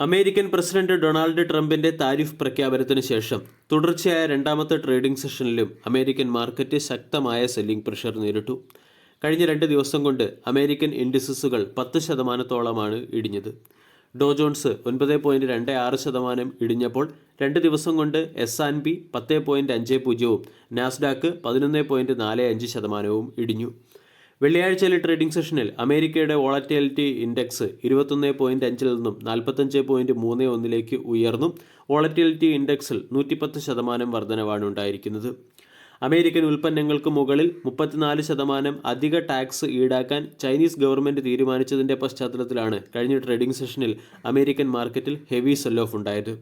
American president Donald ട്രംപിന്റെ tariff പ്രഖ്യാപനത്തിന് ശേഷം തുടർച്ചയായ രണ്ടാമത്തെ ട്രേഡിംഗ് സെഷനിലും അമേരിക്കൻ മാർക്കറ്റ് ശക്തമായ സെല്ലിംഗ് പ്രഷർ നേരിട്ടു. കഴിഞ്ഞ 2 ദിവസം കൊണ്ട് അമേരിക്കൻ ഇൻഡിസസുകൾ 10% ഇടിഞ്ഞത്. ഡോ ജോൺസ് 9.26% ഇടിഞ്ഞപ്പോൾ 2 ദിവസം കൊണ്ട് S&P 10.50%വും നാസ്ഡാക്ക് 11.45%വും ഇടിഞ്ഞു. വെള്ളിയാഴ്ചയിലെ ട്രേഡിംഗ് സെഷനിൽ അമേരിക്കയുടെ വോളറ്റിലിറ്റി ഇൻഡെക്സ് 21.5-ൽ നിന്നും 45.31-ലേക്ക് ഉയർന്നു. വോളറ്റിലിറ്റി ഇൻഡെക്സിൽ 110% വർധനവാണ് ഉണ്ടായിരിക്കുന്നത്. അമേരിക്കൻ ഉൽപ്പന്നങ്ങൾക്ക് മുകളിൽ 34% അധിക ടാക്സ് ഈടാക്കാൻ ചൈനീസ് ഗവൺമെൻറ് തീരുമാനിച്ചതിൻ്റെ പശ്ചാത്തലത്തിലാണ് കഴിഞ്ഞ ട്രേഡിംഗ് സെഷനിൽ അമേരിക്കൻ മാർക്കറ്റിൽ ഹെവി സെൽ ഓഫ് ഉണ്ടായത്.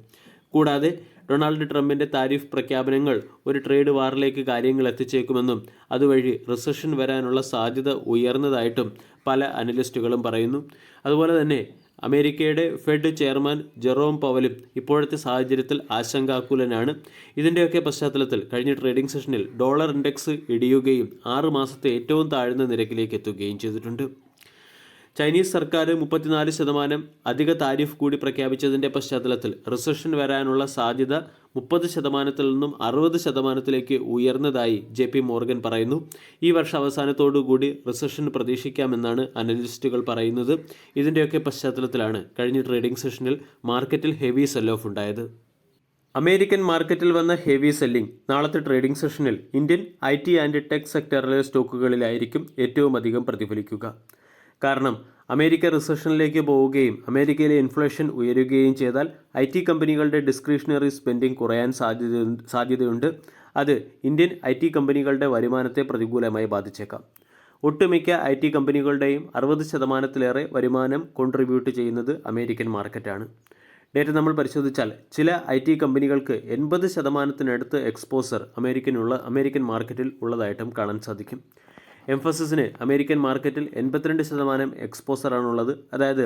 കൂടാതെ ഡൊണാൾഡ് ട്രംപിൻ്റെ താരിഫ് പ്രഖ്യാപനങ്ങൾ ഒരു ട്രേഡ് വാറിലേക്ക് കാര്യങ്ങൾ എത്തിച്ചേക്കുമെന്നും അതുവഴി റിസഷൻ വരാനുള്ള സാധ്യത ഉയർന്നതായിട്ടും പല അനലിസ്റ്റുകളും പറയുന്നു. അതുപോലെ തന്നെ അമേരിക്കയുടെ ഫെഡ് ചെയർമാൻ ജെറോം പവലും ഇപ്പോഴത്തെ സാഹചര്യത്തിൽ ആശങ്കാകുലനാണ്. ഇതിൻ്റെയൊക്കെ പശ്ചാത്തലത്തിൽ കഴിഞ്ഞ ട്രേഡിംഗ് സെഷനിൽ ഡോളർ ഇൻഡെക്സ് ഇടിയുകയും 6 മാസത്തെ ഏറ്റവും താഴ്ന്ന നിരക്കിലേക്ക് എത്തുകയും ചെയ്തിട്ടുണ്ട്. ചൈനീസ് സർക്കാർ 34% അധിക താരിഫ് കൂടി പ്രഖ്യാപിച്ചതിൻ്റെ പശ്ചാത്തലത്തിൽ റിസഷൻ വരാനുള്ള സാധ്യത 30%-ൽ നിന്നും 60%-ലേക്ക് ഉയർന്നതായി JP മോർഗൻ പറയുന്നു. ഈ വർഷ അവസാനത്തോടുകൂടി റിസഷൻ പ്രതീക്ഷിക്കാമെന്നാണ് അനലിസ്റ്റുകൾ പറയുന്നത്. ഇതിൻ്റെയൊക്കെ പശ്ചാത്തലത്തിലാണ് കഴിഞ്ഞ ട്രേഡിംഗ് സെഷനിൽ മാർക്കറ്റിൽ ഹെവി സെൽ ഓഫ് ഉണ്ടായത്. അമേരിക്കൻ മാർക്കറ്റിൽ വന്ന ഹെവി സെല്ലിംഗ് നാളത്തെ ട്രേഡിംഗ് സെഷനിൽ ഇന്ത്യൻ IT ആൻഡ് ടെക് സെക്ടറിലെ സ്റ്റോക്കുകളിലായിരിക്കും ഏറ്റവും അധികം പ്രതിഫലിക്കുക. കാരണം അമേരിക്ക റിസഷനിലേക്ക് പോവുകയും അമേരിക്കയിലെ ഇൻഫ്ലേഷൻ ഉയരുകയും ചെയ്താൽ IT കമ്പനികളുടെ ഡിസ്ക്രിഷണറി സ്പെൻഡിംഗ് കുറയാൻ സാധ്യതയുണ്ട്. അത് ഇന്ത്യൻ IT കമ്പനികളുടെ വരുമാനത്തെ പ്രതികൂലമായി ബാധിച്ചേക്കാം. ഒട്ടുമിക്ക IT കമ്പനികളുടെയും 60%-ലേറെ വരുമാനം കോൺട്രിബ്യൂട്ട് ചെയ്യുന്നത് അമേരിക്കൻ മാർക്കറ്റാണ്. ഡേറ്റ നമ്മൾ പരിശോധിച്ചാൽ ചില IT കമ്പനികൾക്ക് 80%-നടുത്ത് എക്സ്പോസർ അമേരിക്കൻ മാർക്കറ്റിൽ ഉള്ളതായിട്ടും കാണാൻ സാധിക്കും. എംഫസിസിന് അമേരിക്കൻ മാർക്കറ്റിൽ 82% എക്സ്പോസറാണുള്ളത്. അതായത്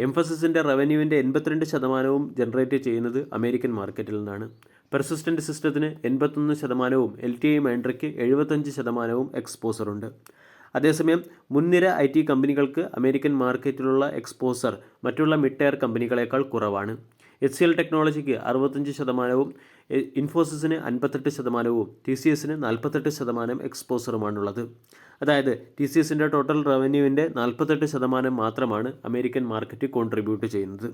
എംഫസിസിൻ്റെ റവന്യൂവിൻ്റെ 82%വും ജനറേറ്റ് ചെയ്യുന്നത് അമേരിക്കൻ മാർക്കറ്റിൽ നിന്നാണ്. പെർസിസ്റ്റൻ്റ് സിസ്റ്റത്തിന് 81%വും LTI മൈൻഡ്രയ്ക്ക് 75%വും എക്സ്പോസറുണ്ട്. അതേസമയം മുൻനിര IT കമ്പനികൾക്ക് അമേരിക്കൻ മാർക്കറ്റിലുള്ള എക്സ്പോസർ മറ്റുള്ള മിഡ് ടയർ കമ്പനികളേക്കാൾ കുറവാണ്. HCL ടെക്നോളജിക്ക് 65%വും ഇൻഫോസിസിന് 58%വും TCSന് 48% എക്സ്പോസറുമാണുള്ളത്. അതായത് TCSൻ്റെ ടോട്ടൽ റവന്യൂവിൻ്റെ 48% മാത്രമാണ് അമേരിക്കൻ മാർക്കറ്റ് കോൺട്രിബ്യൂട്ട് ചെയ്യുന്നത്.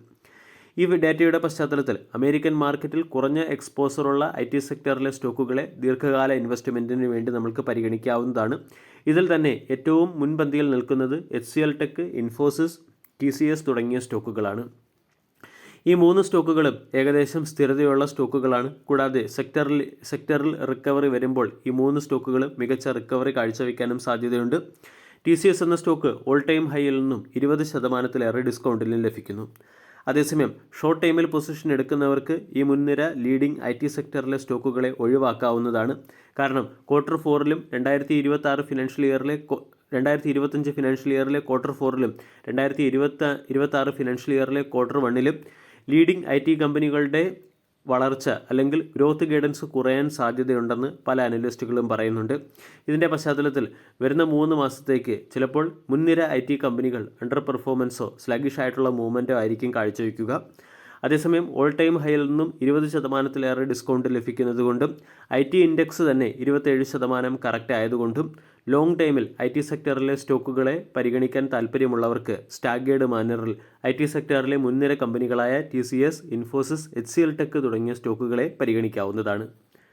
ഈ ഡാറ്റയുടെ പശ്ചാത്തലത്തിൽ അമേരിക്കൻ മാർക്കറ്റിൽ കുറഞ്ഞ എക്സ്പോസറുള്ള IT സെക്ടറിലെ സ്റ്റോക്കുകളെ ദീർഘകാല ഇൻവെസ്റ്റ്മെൻറ്റിന് വേണ്ടി നമുക്ക് പരിഗണിക്കാവുന്നതാണ്. ഇതിൽ തന്നെ ഏറ്റവും മുൻപന്തിയിൽ നിൽക്കുന്നത് HCL ടെക്, ഇൻഫോസിസ്, TCS തുടങ്ങിയ സ്റ്റോക്കുകളാണ്. ഈ 3 സ്റ്റോക്കുകളും ഏകദേശം സ്ഥിരതയുള്ള സ്റ്റോക്കുകളാണ്. കൂടാതെ സെക്ടറിൽ റിക്കവറി വരുമ്പോൾ ഈ 3 സ്റ്റോക്കുകളും മികച്ച റിക്കവറി കാഴ്ചവെക്കാനും സാധ്യതയുണ്ട്. TCS എന്ന സ്റ്റോക്ക് ഓൾ ടൈം ഹൈയിൽ നിന്നും 20%-ലേറെ ഡിസ്കൗണ്ടിലും ലഭിക്കുന്നു. അതേസമയം ഷോർട്ട് ടൈമിൽ പൊസിഷൻ എടുക്കുന്നവർക്ക് ഈ മുൻനിര ലീഡിംഗ് IT സെക്ടറിലെ സ്റ്റോക്കുകളെ ഒഴിവാക്കാവുന്നതാണ്. കാരണം Q4-ലും 2025 ഫിനാൻഷ്യൽ ഇയറിലെ Q4-ലും 2026 ഫിനാൻഷ്യൽ ഇയറിലെ Q1-ലും ലീഡിംഗ് IT കമ്പനികളുടെ വളർച്ച അല്ലെങ്കിൽ ഗ്രോത്ത് ഗൈഡൻസ് കുറയാൻ സാധ്യതയുണ്ടെന്ന് പല അനലിസ്റ്റുകളും പറയുന്നുണ്ട്. ഇതിൻ്റെ പശ്ചാത്തലത്തിൽ വരുന്ന 3 മാസത്തേക്ക് ചിലപ്പോൾ മുൻനിര IT കമ്പനികൾ അണ്ടർ പെർഫോമൻസോ സ്ലഗിഷ് ആയിട്ടുള്ള മൂവ്മെൻറ്റോ ആയിരിക്കും കാഴ്ചവെക്കുക. അതേസമയം ഓൾ ടൈം ഹൈയിൽ നിന്നും 20%-ലേറെ ഡിസ്കൗണ്ട് ലഭിക്കുന്നത് കൊണ്ടും IT ഇൻഡെക്സ് തന്നെ 27% കറക്റ്റ് ആയതുകൊണ്ടും ലോങ് ടൈമിൽ IT സെക്ടറിലെ സ്റ്റോക്കുകളെ പരിഗണിക്കാൻ താല്പര്യമുള്ളവർക്ക് സ്റ്റാഗേർഡ് മാനറിൽ IT സെക്ടറിലെ മുൻനിര കമ്പനികളായ TCS, ഇൻഫോസിസ്, HCL ടെക് തുടങ്ങിയ സ്റ്റോക്കുകളെ പരിഗണിക്കാവുന്നതാണ്.